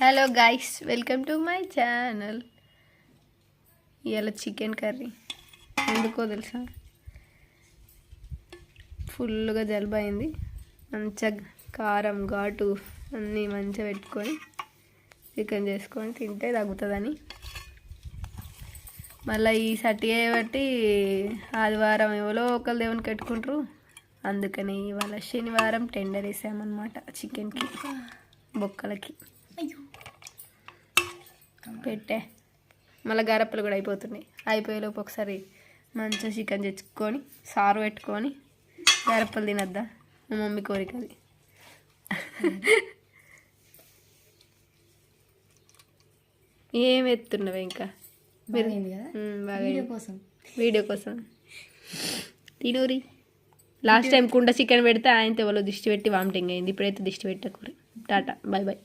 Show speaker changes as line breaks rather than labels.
Hello guys, welcome to my channel. ఇవాళ chicken curry. ఎందుకో తెలుసా, ఫుల్గా జలుబు అయింది. మంచిగా కారం ఘాటు అన్నీ మంచిగా పెట్టుకొని చికెన్ చేసుకొని తింటే తగ్గుతుందని. మళ్ళీ ఈ సట్టిగా బట్టి ఆదివారం ఎవరో ఒకరు దేవునికి పెట్టుకుంటారు. అందుకని ఇవాళ శనివారం టెండర్ వేసామన్నమాట చికెన్కి, బొక్కలకి పెట్టే. మళ్ళీ గరప్పలు కూడా అయిపోతున్నాయి. అయిపోయేలోపు ఒకసారి మంచిగా చికెన్ తెచ్చుకొని సారు పెట్టుకొని గరప్పలు తినద్దా, మా మమ్మీ కోరిక అది. ఏం ఎత్తున్నవే ఇంకా మీరు? వీడియో కోసం తినూరి. లాస్ట్ టైం కుండ చికెన్ పెడితే ఆయనతో వాళ్ళు దిష్టి పెట్టి వామిటింగ్ అయింది. ఇప్పుడైతే దిష్టి పెట్టకూరి. Tata, bye bye.